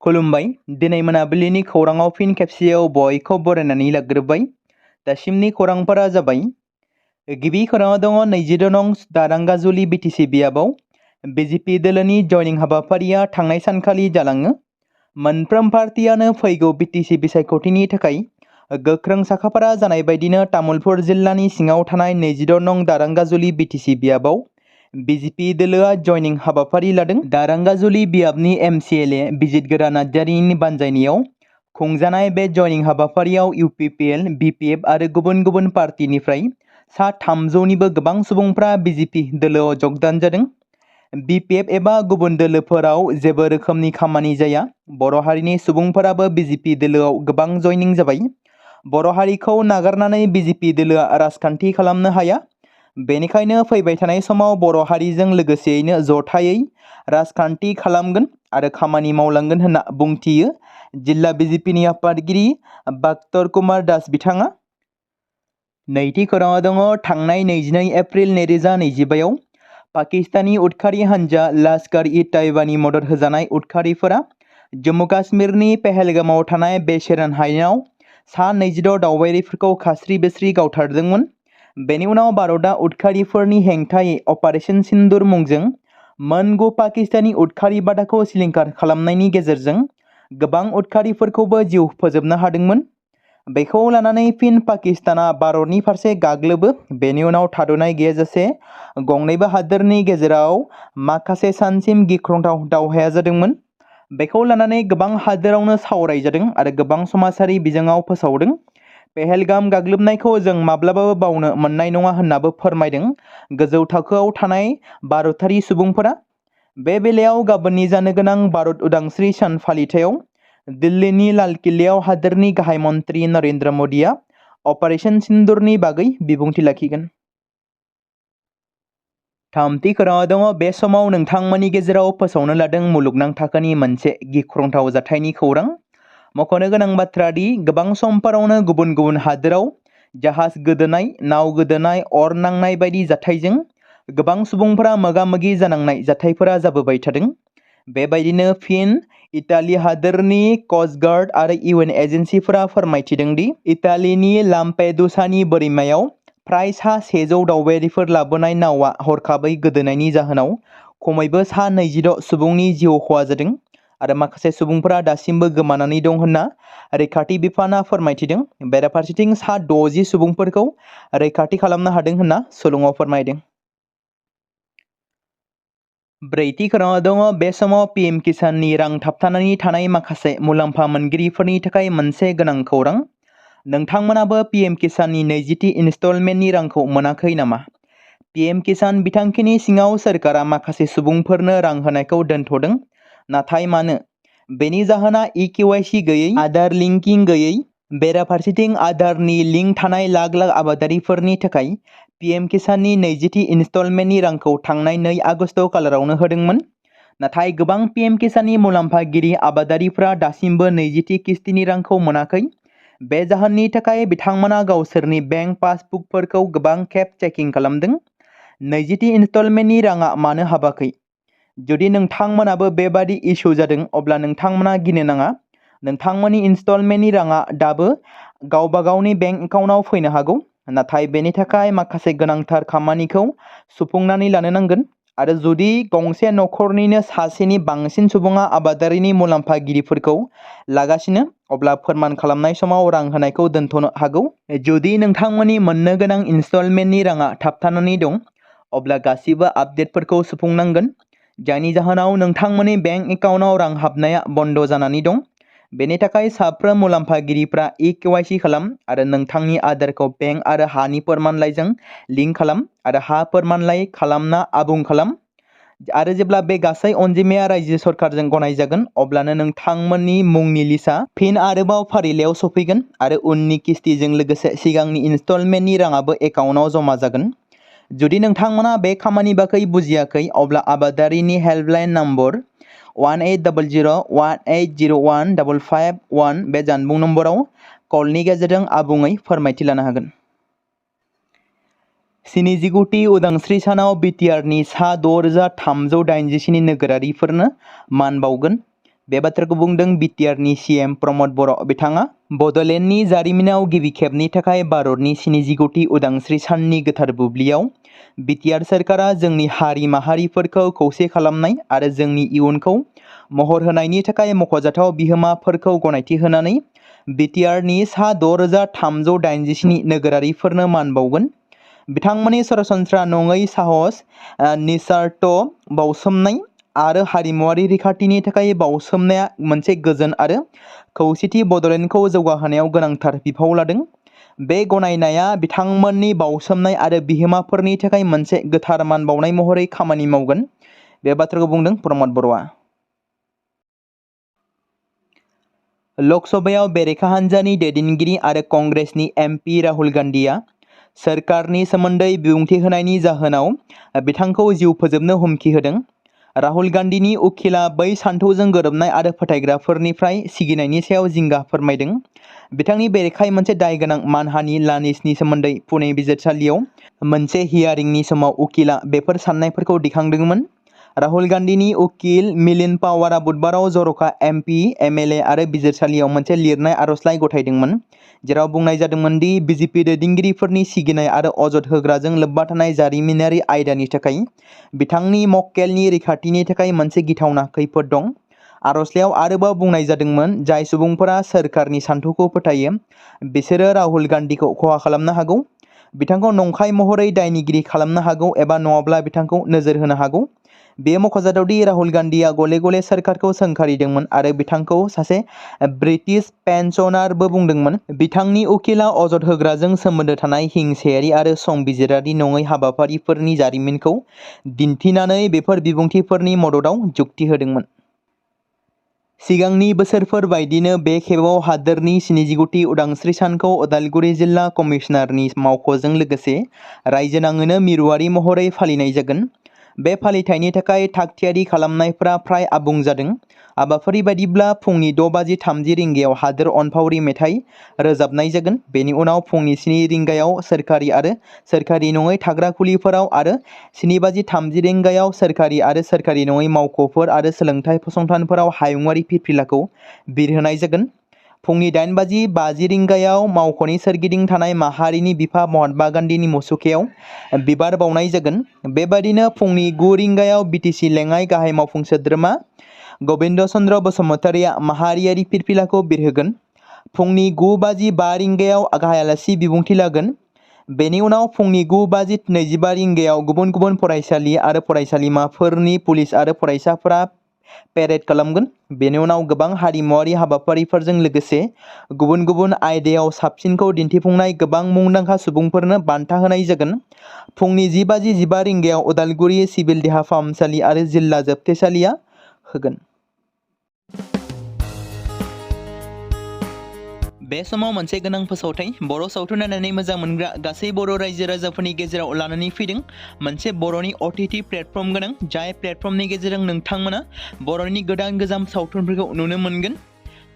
खुलुमबाय दिनै मोनाबिलिनि खौराङाव फिन खेबसेयाव बयखौ बरायनानै लाग्रोबाय। दासिमनि खौरांफोरा जाबाय गिबि खौराङाव दङ 22 नं दारांगाजुलि बिटिसि बियाबाव बिजेपि दोलोनि जयनिं हाबाफारिया थांनाय सानखालि जालाङो। मोनफ्रोम पार्टियानो फैगौ बिटिसि बिसायख'थिनि थाखाय गोख्रों साखाफारा जानाय बायदिनो तामुलपुर जिल्लानि सिङाव थानाय 22 नं दारांगाजुलि बिटिसि बियाबाव बिजेपि दोलोआ जयनिं हाबाफारि लादों। दारांगाजुलि बियाबनि एमसिएलए बिजितगोरा नार्जारिनि बानजायनायाव खुंजानाय बे जयनिं हाबाफारियाव इउपिपिएल, बिपिएफ आरो गुबुन गुबुन पार्टिनिफ्राय सा 300निबो गोबां सुबुंफ्रा बिजेपि दोलोआव जगदान जादों। बिपिएफ एबा गुबुन दोलोफोराव जेबो रोखोमनि खामानि जाया। बर' हारिनि सुबुंफोराबो बिजेपि दोलोआव गोबां जयनिं जाबाय। बर' हारिखौ नागारनानै बिजेपि दोलोआ राजखान्थि खालामनो हाया। बेनिखायनो फैबाय थानाय समाव बर' हारिजों लोगोसेयैनो जथायै राजखान्थि खालामगोन आरो खामानि मावलांगोन होनना बुंथियो जिल्ला बिजेपिनि आफादगिरि बक्तर कुमार दास बिथाङा। नैथि खौराङाव दङ थांनाय 22 एप्रिल 2025आव पाकिस्तानी उदखारि हान्जा लश्कर-इ-तैयबानि मदद होजानाय उदखारिफोरा जम्मु काश्मीरनि पहलगामाव थानाय बेशेरान हायेनाव सा 26 दावबायारिफोरखौ खास्रि-बिस्रि गावथारदोंमोन। बेनि उनाव भारतआ उदखारिफोरनि हेंथायै अपारेशन सिन्दुर मुंजों मोन 9 पाकिस्तानी उदखारि बादाखौ सिलिंखार खालामनायनि गेजेरजों गोबां उदखारिफोरखौबो जिउ फोजोबनो हादोंमोन। बेखौ लानानै फिन पाकिस्ताना भारतनि फारसे गाग्लोबो। बेनि उनाव थाद'नाय गैयाजासे गंनैबो हादोरनि गेजेराव माखासे सानसिम गिख्रंथाव दावहाया जादोंमोन। बेखौ लानानै गोबां हादोरावनो सावरायजादों आरो गोबां समाजारि बिजोङाव फोसावदों। पहलगाम गाग्लोबनायखौ जों माब्लाबाबो बावनो मोननाय नङा होननाबो फोरमायदों गोजौ थाखोआव थानाय भारतारि सुबुंफोरा। बे बेलायाव गाबोननि जानो गोनां भारत उदांस्रि सान फालिथायाव दिल्लीनि लाल किल्लायाव हादोरनि गाहाय मन्त्रि नरेन्द्र मदिया अपारेशन सिन्दुरनि बागै बिबुंथि लाखिगोन। थामथि खौराङाव दङ बे समाव नोंथांमोननि गेजेराव फोसावनो लादों मुलुगनां थाखोनि मोनसे गिख्रंथाव जाथायनि खौरां। मख'नो गोनां बाथ्रा दि गोबां समफोरावनो गुबुन गुबुन हादोराव जाहाज गोदोनाय, नाव गोदोनाय, अर नांनाय बायदि जाथायजों गोबां सुबुंफोरा मोगा-मोगि जानांनाय जाथायफोरा जाबोबाय थादों। बेबायदिनो फिन इटाली हादोरनि कस्ट गार्ड आरो इउएन एजेन्सिफोरा फोरमायथिदों दि इटालीनि लाम्पेडुसानि बोरिमायाव फ्राय सा 100 दावबायारिफोर लाबोनाय नावआ हरखाबै गोदोनायनि जाहोनाव खमैबो सा 26 सुबुंनि जिउ खहा जादों आरो माखासे सुबुंफोरा दासिमबो गोमानानै दं होनना रैखाथि बिफाना फोरमायथिदों। बेराफारसेथिं सा 60 सुबुंफोरखौ रैखाथि खालामनो हादों होनना सुलुङाव फोरमायदों। ब्रैथि खौराङाव दङ बे समाव पीएम किसाननि रां थाबथानानै थानाय माखासे मुलाम्फा मोनगिरिफोरनि थाखाय मोनसे गोनां खौरां। नोंथांमोनाबो पीएम किसाननि 20थि इनस्टलमेन्टनि रांखौ मोनाखै नामा? पीएम किसान बिथांखिनि सिङाव सोरखारा माखासे सुबुंफोरनो रां होनायखौ दोनथ'दों। नाथाय मानो? बेनि जाहोना इकेवाइसि गैयै, आधार लिंकिं गैयै। बेराफारसेथिं आधारनि लिंक थानाय लाख लाख आबादारिफोरनि थाखाय पीएम किसाननि 20थि इनस्टलमेन्टनि रांखौ थांनाय 2 आगस्ट खालारावनो होदोंमोन। नाथाय गोबां पीएम किसाननि मुलाम्फागिरि आबादारिफ्रा दासिमबो 20थि किस्तिनि रांखौ मोनाखै। बे जाहोननि थाखाय बिथांमोना गावसोरनि बेंक पासबुकफोरखौ गोबां खेब चेकिं खालामदों। 20थि इनस्टलमेन्टनि राङा मानो हाबाखै? जुदि नोंथांमोनाबो बेबादि इस्यु जादों अब्ला नोंथांमोना गिनो नाङा। नोंथांमोननि इनस्टलमेन्टनि राङा दाबो गावबा गावनि बेंक एकाउन्टआव फैनो हागौ। नाथाय बेनि थाखाय माखासे गोनांथार खामानिखौ सुफुंनानै लानो नांगोन। आरो जुदि गंसे नखरनिनो सासेनि बांसिन सुबुङा आबादारिनि मुलाम्फागिरिफोरखौ लागासिनो अब्ला फोरमान खालामनाय समाव रां होनायखौ दोनथ'नो हागौ। जुदि नोंथांमोननि मोननो गोनां इनस्टलमेन्टनि राङा थाबथानानै दं अब्ला गासिबो आपडेटफोरखौ सुफुंनांगोन, जायनि जाहोनाव नोंथांमोननि बेंक एकाउन्टआव रां हाबनाया बन्द जानानै दं। बेनि थाखाय साफ्रोम मुलाम्फागिरिफ्रा इकेवाइसि खालाम आरो नोंथांनि आधारखौ बेंक आरो हानि फोरमानलाइजों लिंक खालाम आरो हा फोरमानलाइ खालामना आबुं खालाम। आरो जेब्ला बे गासै अनजिमाया रायजो सरकारजों गनायजागोन अब्लानो नोंथांमोननि मुंनि लिस्टआ फिन आरोबाव फारिलाइयाव सफैगोन आरो उननि किस्तिजों लोगोसे सिगांनि इनस्टलमेन्टनि राङाबो एकाउन्टआव जमा जागोन। जुदि नोंथांमोना बे खामानि बागै बुजियाखै अब्ला आबादारिनि हेल्पलाइन नम्बर 180018015551 बे जानबुं नम्बराव कलनि गेजेरजों आबुङै फोरमायथि लानो हागोन। 79थि उदांस्रि सानाव बिटिआरनि सा 6387 नोगोरारिफोरनो मान बावगोन। बे बाथ्राखौ बुंदों बिटिआरनि सीएम प्रमद बर' बिथाङा बड'लेण्डनि जारिमिनाव गिबि खेबनि थाखाय भारतनि 79थि उदांस्रि साननि गोथार बुब्लियाव बिटिआर सोरखारा जोंनि हारि माहारिफोरखौ खौसे खालामनाय आरो जोंनि इयुनखौ महर होनायनि थाखाय मख'जाथाव बिहोमाफोरखौ गनायथि होनानै बिटिआरनि सा 6387 नोगोरारिफोरनो मान बावगोन। बिथांमोननि सरासनस्रा नङै साहस, निस्वार्थ बावसोमनाय आरो हारिमुआरि रैखाथिनि थाखाय बावसोमनाया मोनसे गोजोन आरो खौसेथि बड'लेण्डखौ जौगाहोनायाव गोनांथार बिफाव लादों। बे गनायनाया बिथांमोननि बावसोमनाय आरो बिहोमाफोरनि थाखाय मोनसे गोथार मान बावनाय महरै खामानि मावगोन। बे बाथ्राखौ बुंदों प्रमद बर'आ। लकसभायाव बेरेखा हान्जानि दैदेनगिरि आरो कंग्रेसनि एमपि राहुल गान्धीआ सोरखारनि सोमोन्दै बिबुंथि होनायनि जाहोनाव बिथांखौ जिउ फोजोबनो हुमखि होदों। राहुल गान्धीनि उखिला बै सानथौजों गोरोबनाय आरो फोथायग्राफोरनिफ्राय सिगिनायनि सायाव जिंगा फोरमायदों। बिथांनि बेरेखायै मोनसे दायगोनां मानहानि लान्सनि सोमोन्दै पुणे बिजिरसालियाव मोनसे हियारिंनि समाव उखिला बेफोर सान्नायफोरखौ दिखांदोंमोन। राहुल गान्धीनि उकिल मिलिन्द पावारआ बुधबाराव जर'खा एमपि, एमएलए आरो बिजिरसालियाव मोनसे लिरनाय आर'जलाइ गथायदोंमोन, जेराव बुंनाय जादोंमोन दि बिजेपि दैदेनगिरिफोरनि सिगिनाय आरो अजद होग्राजों लोब्बा थानाय जारिमिनारि आयदानि थाखाय बिथांनि मक्केलनि रैखाथिनि थाखाय मोनसे गिथावना खैफोद दं। आर'जलाइयाव आरोबाव बुंनाय जादोंमोन, जाय सुबुंफोरा सोरखारनि सान्थौखौ फोथायो बिसोरो राहुल गान्धीखौ खहा खालामनो हागौ, बिथांखौ नंखाय महरै दायनिगिरि खालामनो हागौ एबा नङाब्ला बिथांखौ नोजोर होनो हागौ। बेयो मख'जाथाव दि राहुल गान्धीआ गले गले सोरखारखौ सोंखारिदोंमोन आरो बिथांखौ सासे ब्रिटिश पेन्सनारबो बुंदोंमोन। बिथांनि उखिला अजद होग्राजों सोमोन्दो थानाय हिंसायारि आरो संबिजिरारि नङै हाबाफारिफोरनि जारिमिनखौ दिन्थिनानै बेफोर बिबुंथिफोरनि मददाव जुक्ति होदोंमोन। सिगांनि बोसोरफोर बायदिनो बे खेबाव हादोरनि 79थि उदांस्रि सानखौ उदालगुरि जिल्ला कमिसनारनि मावख'जों लोगोसे रायजोनाङैनो मिरुआरि महरै फालिनाय जागोन। बे फालिथायनि थाखाय थाग-थियारि खालामनायफोरा फ्राय आबुं जादों। हाबाफारि बायदिब्ला फुंनि 6:30 रिंगायाव हादोर अनफावरि मेथाइ रोजाबनाय जागोन। बेनि उनाव फुंनि 7 रिंगायाव सोरखारि आरो सोरखारि नङै थाग्रा खुलिफोराव आरो 7:30 रिंगायाव सोरखारि आरो सोरखारि नङै मावख'फोर आरो सोलोंथाइ फसंथानफोराव हायुंआरि फिरफिलाखौ बिरहोनाय जागोन। फुंनि 8:50 रिंगायाव मावख'नि सोरगिदिं थानाय माहारिनि बिफा महात्मा गान्धीनि मुसुखायाव बिबार बावनाय जागोन। बेबादिनो फुंनि 9 रिंगायाव बिटिसि लेङाइ गाहाय मावफुं सोद्रोमा गबिन्द चन्द्र बसुमतारीआ माहारियारि फिरफिलाखौ बिरहोगोन। फुंनि 9:05 रिंगायाव गाहाय आलासि बिबुंथि लागोन। बेनि उनाव फुंनि 9:25 रिंगायाव गुबुन गुबुन फरायसालि आरो फरायसालिमाफोरनि पुलिस आरो फरायसाफोरा पेरेड खालामगोन। बेनि उनाव गोबां हारिमुआरि हाबाफारिफोरजों लोगोसे गुबुन गुबुन आयदायाव साबसिनखौ दिन्थिफुंनाय गोबां मुंदांखा सुबुंफोरनो बान्था होनाय जागोन। फुंनि 10:15 रिंगायाव उदालगुरि सिभिल देहा फाहामसालि आरो जिल्ला जोबथेसालिया होगोन। बे समाव मोनसे गोनां फोसावथाय बर' सावथुन नायनानै मोजां मोनग्रा गासै बर' रायजो राजाफोरनि गेजेराव लानानै फैदों मोनसे बर'नि OTT प्लेटफर्म गोनां, जाय प्लेटफर्मनि गेजेरजों नोंथांमोना बर'नि गोदान गोजाम सावथुनफोरखौ नुनो मोनगोन।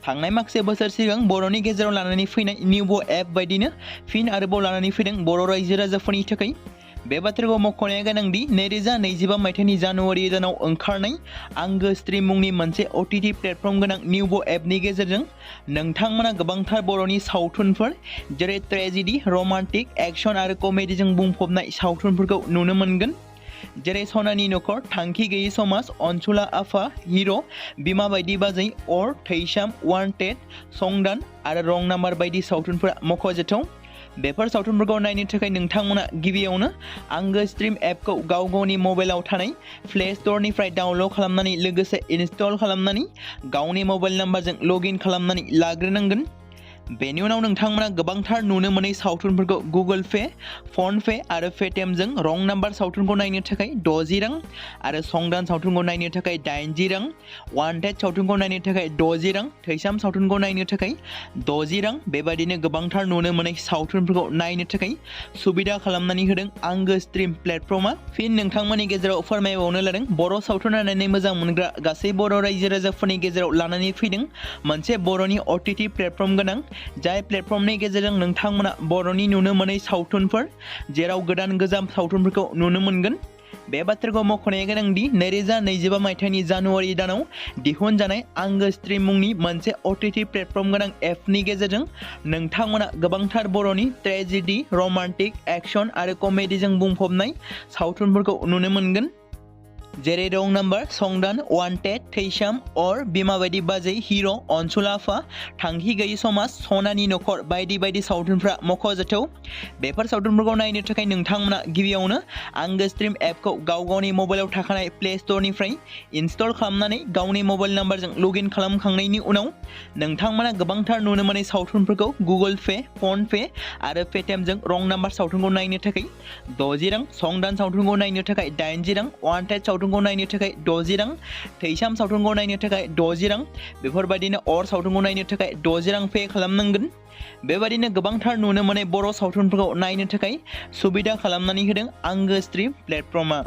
थांनाय माखासे बोसोर सिगां बर'नि गेजेराव लानानै फैनाय निउबो एप बायदिनो फिन आरोबाव लानानै फैदों बर' रायजो राजाफोरनि थाखाय। बे बाथ्राखौ मख'नाया गोनांदि 2025 मायथाइनि जानुवारि दानाव ओंखारनाय आंगो स्ट्रिम मुंनि मोनसे OTT प्लेटफर्म गोनां निउबो एपनि गेजेरजों नोंथांमोना गोबांथार बर'नि सावथुनफोर जेरै ट्रेजेडि, रमान्टिक, एक्सन आरो कमेडिजों बुंफबनाय सावथुनफोरखौ नुनो मोनगोन। जेरै सनानि नखर, थांखि गैयै समाज, अनसुला आफा, हिर', बिमा बायदि बाजै, अर, थैसाम, वान्टेड, संदान आरो रं नाम्बार बायदि सावथुनफोरा मख'जाथाव। बेफोर सावथुनफोरखौ नायनो थाखाय नोंथांमोना गिबियावनो आंगो स्ट्रिम एपखौ गाव गावनि मबाइलाव थानाय प्ले स्ट'रनिफ्राय डाउनल'ड खालामनानै लोगोसे इनस्टल खालामनानै गावनि मबाइल नाम्बारजों लगइन खालामनानै लाग्रोनांगोन। बेनि उनाव नोंथांमोना गोबांथार नुनो मोनै सावथुनफोरखौ गुगोल पे, फन पे आरो पेटिएमजों रं नाम्बार सावथुनखौ नायनो थाखाय 60 रां आरो संदान सावथुनखौ नायनो थाखाय 80 रां, वान्टेड सावथुनखौ नायनो थाखाय 60 रां, थैसाम सावथुनखौ नायनो थाखाय 60 रां बेबायदिनो गोबांथार नुनो मोनै सावथुनफोरखौ नायनो थाखाय सुबिदा खालामनानै होदों आंगो स्ट्रिम प्लेटफर्मा। फिन नोंथांमोननि गेजेराव फोरमायबावनो लादों बर' सावथुन नायनानै मोजां मोनग्रा गासै बर' रायजो राजाफोरनि गेजेराव लानानै फैदों मोनसे बर'नि OTT प्लेटफर्म गोनां, जाय प्लेटफर्मनि गेजेरजों नोंथांमोना बर'नि नुनो मोनै सावथुनफोर जेराव गोदान गोजाम सावथुनफोरखौ नुनो मोनगोन। बे बाथ्राखौ मख'नाया गोनांदि 2025 मायथाइनि जानुवारि दानाव दिहुनजानाय आंगो स्ट्रीम मुंनि मोनसे OTT प्लेटफर्म गोनां एपनि गेजेरजों नोंथांमोना गोबांथार बर'नि ट्रेजेडी, रमान्टिक, एक्शन आरो कमेडीजों बुंफबनाय सावथुनफोरखौ नुनो मोनगोन। जेरै रं नाम्बार, संदान, वान्टेड, थैसाम, अर, बिमा बायदि बाजै, हिर', अनसुल आफा, थांखि गैयि समाज, सनानि नखर बायदि बायदि सावथुनफ्रा मख'जाथाव। बेफोर सावथुनफोरखौ नायनो थाखाय नोंथांमोना गिबियावनो आंगो स्ट्रीम एपखौ गावनि मबाइलाव थाखानाय प्ले स्ट'रनिफ्राय इनस्टल खालामनानै गावनि मबाइल नाम्बारजों लगइन खालामखांनायनि उनाव नोंथांमोना गोबांथार नुनो मोननाय सावथुनफोरखौ गुगोल पे, फन पे आरो पेटिएमजों रं नाम्बार सावथुनखौ नायनो थाखाय 60 रां, संदान सावथुनखौ नायनो थाखाय 80 रां, वान्टेड सावथुनखौ नायनो थाखाय 60 रां, थैसाम सावथुनखौ नायनो थाखाय 60 रां, बेफोरबायदिनो अर सावथुनखौ नायनो थाखाय 60 रां पे खालामनांगोन। बेबायदिनो गोबांथार नुनो मोननाय बर' सावथुनफोरखौ नायनो थाखाय सुबिदा खालामनानै होदों आंगो स्ट्रीम प्लेटफर्मआ।